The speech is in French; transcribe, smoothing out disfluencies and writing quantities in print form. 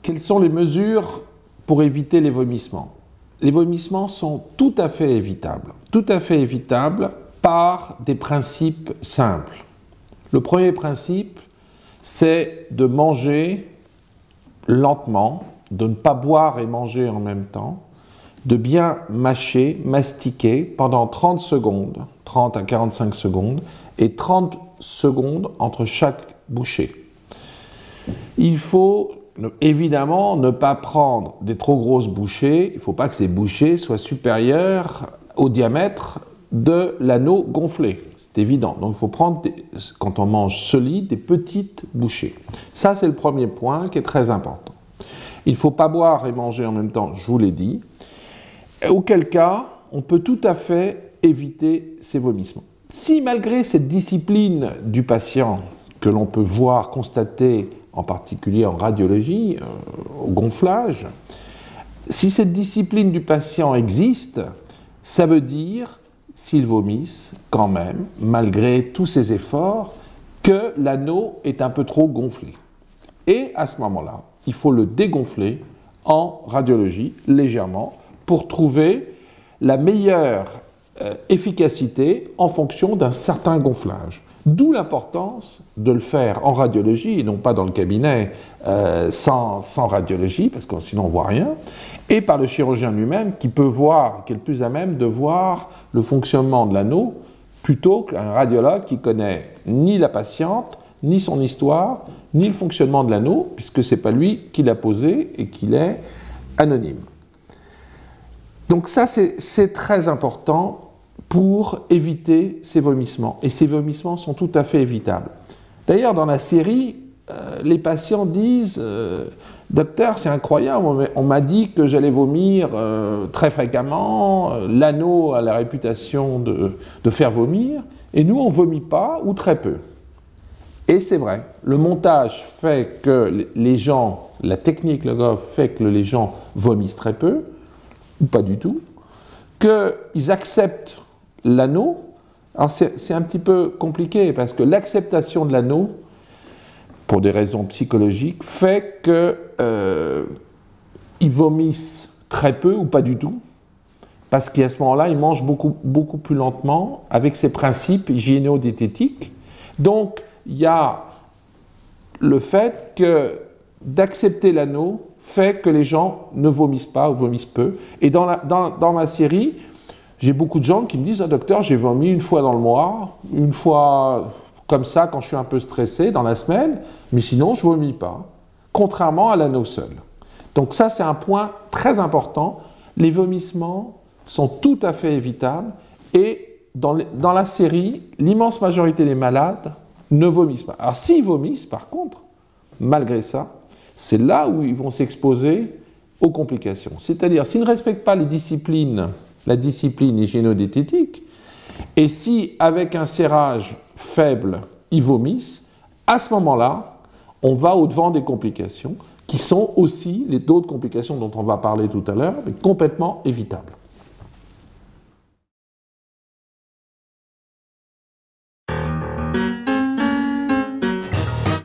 quelles sont les mesures pour éviter les vomissements? Les vomissements sont tout à fait évitables par des principes simples. Le premier principe, c'est de manger lentement, de ne pas boire et manger en même temps, de bien mâcher, mastiquer pendant 30 secondes, 30 à 45 secondes, et 30 secondes entre chaque bouchée. Il faut évidemment ne pas prendre des trop grosses bouchées, il ne faut pas que ces bouchées soient supérieures au diamètre de l'anneau gonflé, c'est évident. Donc il faut prendre, quand on mange solide, des petites bouchées. Ça c'est le premier point qui est très important. Il ne faut pas boire et manger en même temps, je vous l'ai dit, auquel cas on peut tout à fait éviter ces vomissements. Si malgré cette discipline du patient que l'on peut voir, constater en particulier en radiologie, au gonflage, si cette discipline du patient existe, ça veut dire, s'il vomisse quand même, malgré tous ses efforts, que l'anneau est un peu trop gonflé. Et à ce moment-là, il faut le dégonfler en radiologie, légèrement, pour trouver la meilleure efficacité en fonction d'un certain gonflage. D'où l'importance de le faire en radiologie et non pas dans le cabinet sans radiologie, parce que sinon on ne voit rien, et par le chirurgien lui-même qui peut voir, qui est le plus à même de voir le fonctionnement de l'anneau, plutôt qu'un radiologue qui connaît ni la patiente, ni son histoire, ni le fonctionnement de l'anneau, puisque ce n'est pas lui qui l'a posé et qu'il est anonyme. Donc ça, c'est très important pour éviter ces vomissements. Et ces vomissements sont tout à fait évitables. D'ailleurs, dans la série, les patients disent « Docteur, c'est incroyable, on m'a dit que j'allais vomir très fréquemment, l'anneau a la réputation de faire vomir, et nous, on ne vomit pas ou très peu. » Et c'est vrai, le montage fait que les gens, la technique Le Goff fait que les gens vomissent très peu, ou pas du tout, qu'ils acceptent l'anneau. Alors c'est un petit peu compliqué parce que l'acceptation de l'anneau, pour des raisons psychologiques, fait qu'ils vomissent très peu ou pas du tout, parce qu'à ce moment-là, ils mangent beaucoup plus lentement avec ces principes hygiéno-diététiques. Donc, il y a le fait que d'accepter l'anneau fait que les gens ne vomissent pas ou vomissent peu. Et dans ma série, j'ai beaucoup de gens qui me disent « Ah, docteur, j'ai vomi une fois dans le mois, une fois comme ça quand je suis un peu stressé dans la semaine, mais sinon je ne vomis pas, contrairement à l'anneau seul. » Donc ça, c'est un point très important. Les vomissements sont tout à fait évitables et dans la série, l'immense majorité des malades ne vomissent pas. Alors s'ils vomissent, par contre, malgré ça, c'est là où ils vont s'exposer aux complications. C'est-à-dire, s'ils ne respectent pas les disciplines, la discipline hygiéno-diététique, et si, avec un serrage faible, ils vomissent, à ce moment-là, on va au-devant des complications, qui sont aussi d'autres complications dont on va parler tout à l'heure, mais complètement évitables.